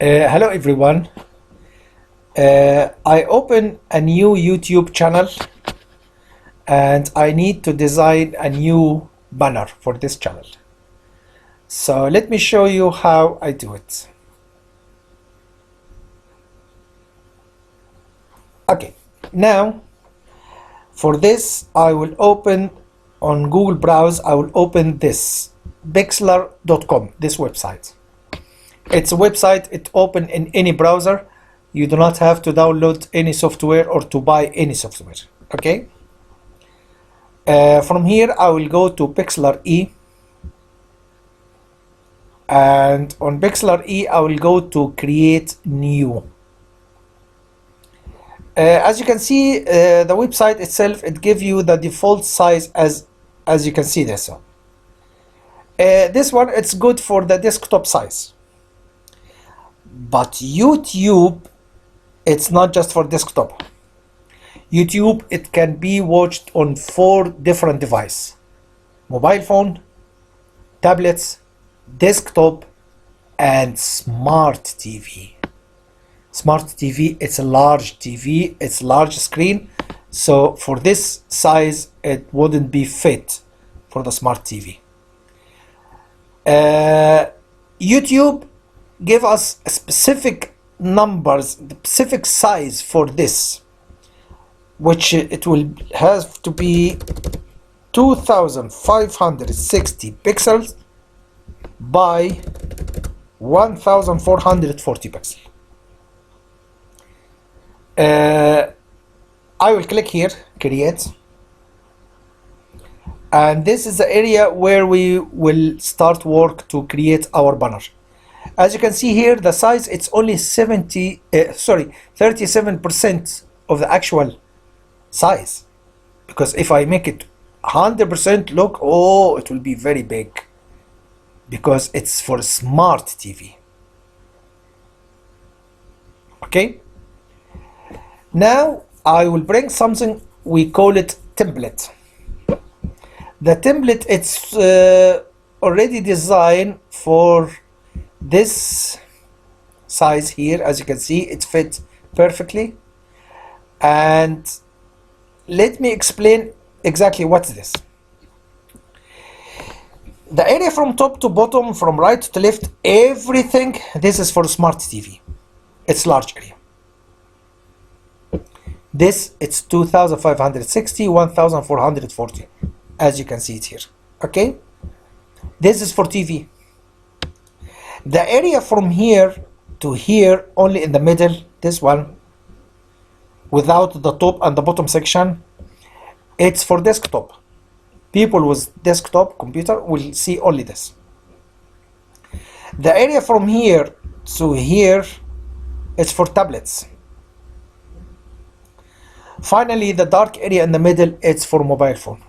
Hello everyone. I open a new YouTube channel and I need to design a new banner for this channel. So let me show you how I do it. Okay, now for this I will open on Google Browse, I will open this pixlr.com, this website. It's a website, it open in any browser. You do not have to download any software or to buy any software. Okay. From here I will go to Pixlr E, and on Pixlr E I will go to create new. As you can see, the website itself, it gives you the default size as you can see this one. This one, it's good for the desktop size. But YouTube, it's not just for desktop. YouTube, it can be watched on 4 different devices: mobile phone, tablets, desktop, and smart TV. Smart TV, it's a large TV, it's large screen, so for this size it wouldn't be fit for the smart TV. YouTube give us specific numbers, the specific size for this, which it will have to be 2560 pixels by 1440 pixels. I will click here, create, and this is the area where we will start work to create our banner. As you can see here, the size, it's only 37% of the actual size, because if I make it 100%, look, oh, it will be very big, because it's for smart TV. Okay. Now I will bring something, we call it template. The template, it's already designed for this size here. As you can see, it fits perfectly. And let me explain exactly what's this. The area from top to bottom, from right to left, everything, this is for smart TV. It's large area. This, it's 2560, 1440, as you can see it here. Okay, this is for TV. The area from here to here, only in the middle, this one, without the top and the bottom section, it's for desktop. People with desktop computer will see only this. The area from here to here is for tablets. Finally, the dark area in the middle, it's for mobile phone.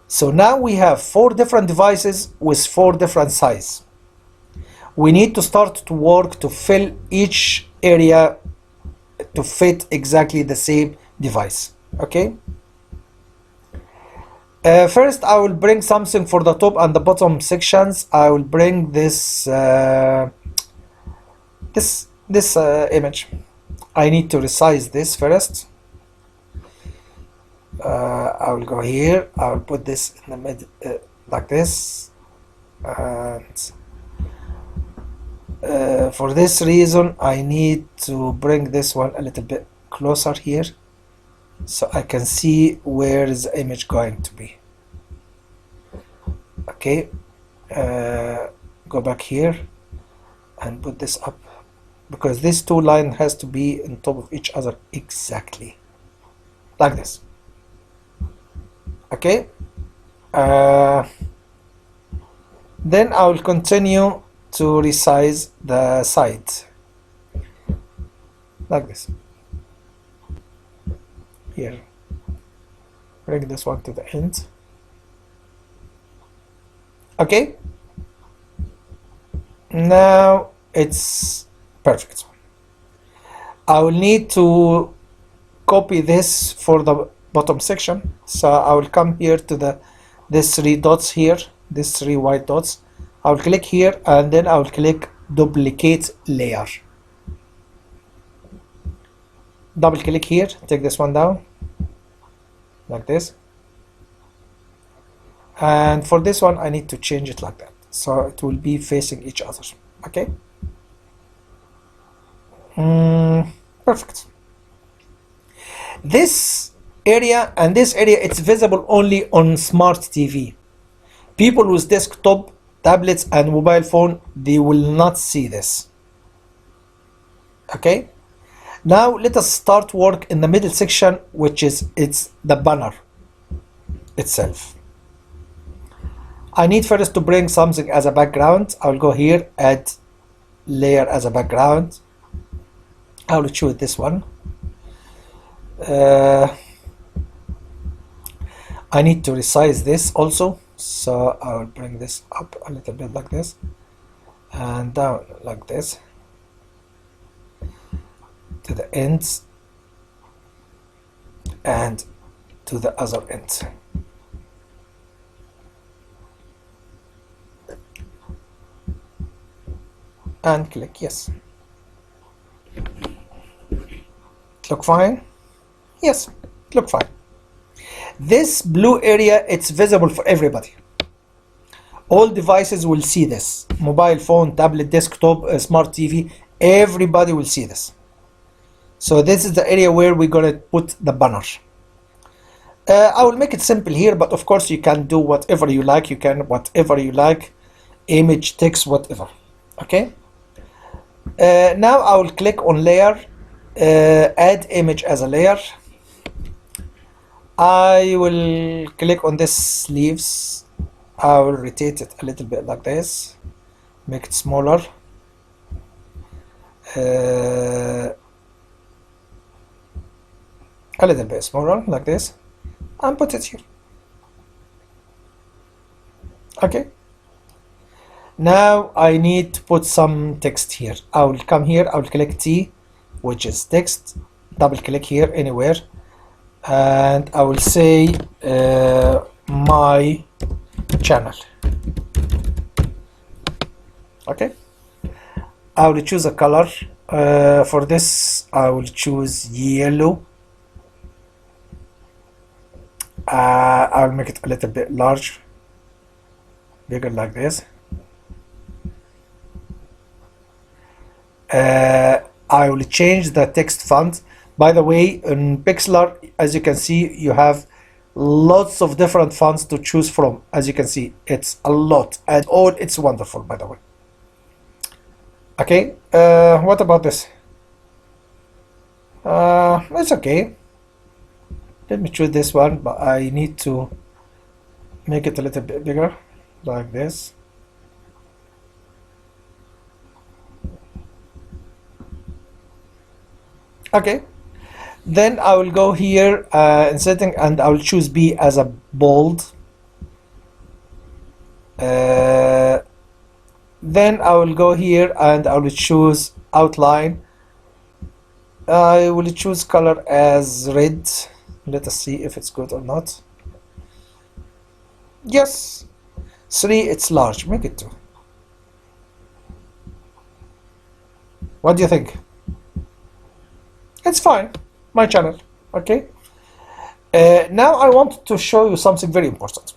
So now we have 4 different devices with 4 different sizes. We need to start to work to fill each area to fit exactly the same device. Okay. First, I will bring something for the top and the bottom sections. I will bring this image. I need to resize this first. I will go here. I will put this in the middle, like this. And for this reason, I need to bring this one a little bit closer here, so I can see where is the image going to be. Okay, go back here and put this up, because these 2 lines has to be on top of each other exactly like this. Okay, then I will continue to resize the side like this. Here, bring this one to the end. Okay, now it's perfect. I will need to copy this for the bottom section, so I will come here to these 3 dots here, these 3 white dots. I will click here and then I will click duplicate layer. Double click here, take this one down like this, and for this one I need to change it like that, so it will be facing each other. Okay. Perfect. This area and this area, it's visible only on smart TV. People with desktop, tablets and mobile phone, they will not see this. Okay. Now let us start work in the middle section, which is it's the banner itself. I need first to bring something as a background. I'll go here, add layer as a background. I will choose this one. I need to resize this also, so I will bring this up a little bit like this and down like this to the ends and to the other ends. And click yes. Look fine? Yes, look fine. This blue area, it's visible for everybody. All devices will see this. Mobile phone, tablet, desktop, smart TV, everybody will see this. So this is the area where we're gonna put the banner. I will make it simple here, but of course you can do whatever you like. You can whatever you like, image, text, whatever. Okay. Now I will click on layer, add image as a layer. I will click on this leaves. I will rotate it a little bit like this, make it smaller. A little bit smaller like this, and put it here. Okay. Now I need to put some text here. I will come here, I will click T, which is text, double click here anywhere, and I will say my channel. Okay. I will choose a color. For this I will choose yellow. I'll make it a little bit large, bigger like this. I will change the text font. By the way, in Pixlr, as you can see, you have lots of different fonts to choose from. As you can see, it's a lot, and all it's wonderful, by the way. Okay, what about this? It's okay. Let me choose this one, but I need to make it a little bit bigger, like this. Okay, then I will go here in setting, and I will choose B as a bold. Then I will go here and I will choose outline. I will choose color as red. Let us see if it's good or not. Yes, 3, it's large, make it 2. What do you think? It's fine, my channel. Okay. Now I want to show you something very important.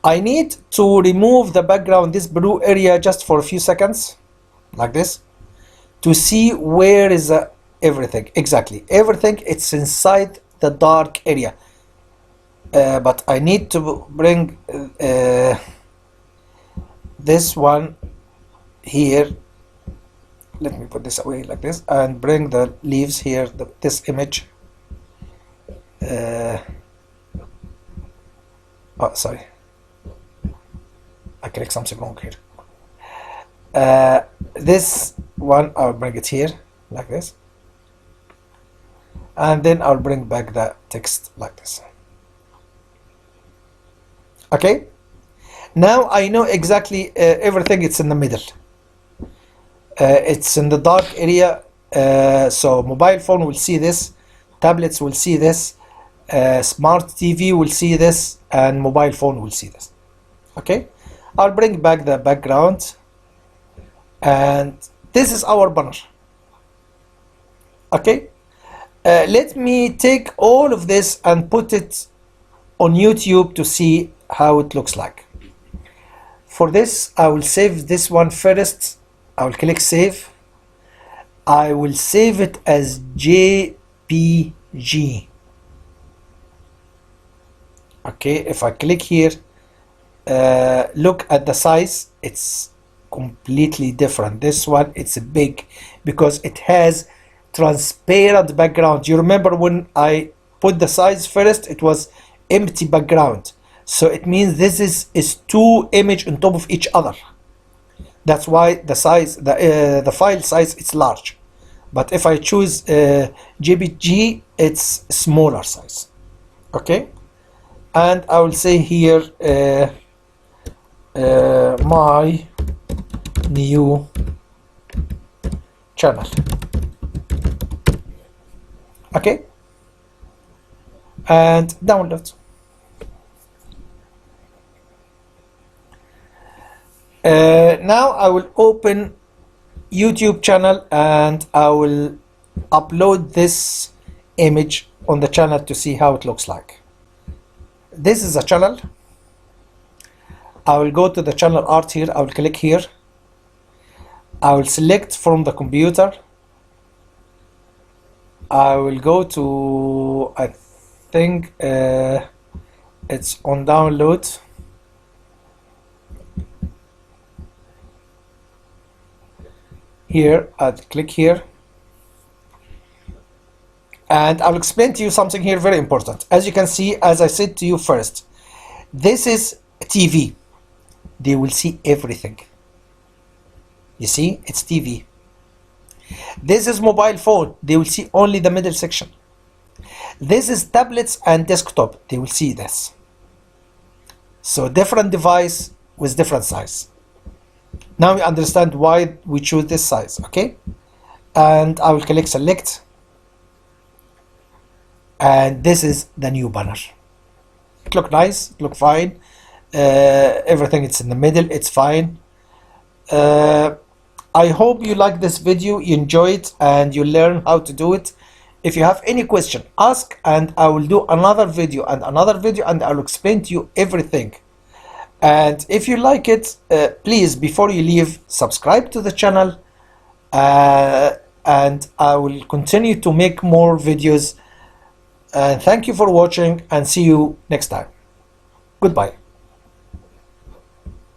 I need to remove the background, this blue area, just for a few seconds, like this, to see where is everything. Exactly, everything, it's inside the dark area. But I need to bring this one here. Let me put this away like this and bring the leaves here, this image. Oh, sorry, I clicked something wrong here. This one, I'll bring it here like this, and then I'll bring back the text like this. Okay, now I know exactly everything. It's in the middle. It's in the dark area, so mobile phone will see this, tablets will see this, smart TV will see this, and mobile phone will see this. Okay, I'll bring back the background. and this is our banner. Okay, let me take all of this and put it on YouTube to see how it looks like. For this, I will save this one first. I will click save. I will save it as JPG. Okay, if I click here, look at the size. It's completely different. This one, it's big because it has transparent background. You remember when I put the size first, it was empty background. So it means this is two images on top of each other. That's why the size, the file size, it's large. But if I choose JPG, it's smaller size. Okay, and I will say here my new channel. Okay, and download. Now I will open YouTube channel and I will upload this image on the channel to see how it looks like. This is a channel. I will go to the channel art here. I will click here. I will select from the computer. I will go to, I think it's on download. Here, I'll click here. And I'll explain to you something here very important. As you can see, as I said to you first, this is TV. They will see everything. You see, it's TV. This is mobile phone. They will see only the middle section. This is tablets and desktop. They will see this. So different device with different size. Now we understand why we choose this size. Okay, and I will click select, and this is the new banner. It look nice, it look fine. Everything it's in the middle, it's fine. I hope you like this video, you enjoy it, and you learn how to do it. If you have any question, ask, and I will do another video and another video, and I will explain to you everything. And if you like it, please, before you leave, subscribe to the channel, and I will continue to make more videos. And thank you for watching, and see you next time. Goodbye.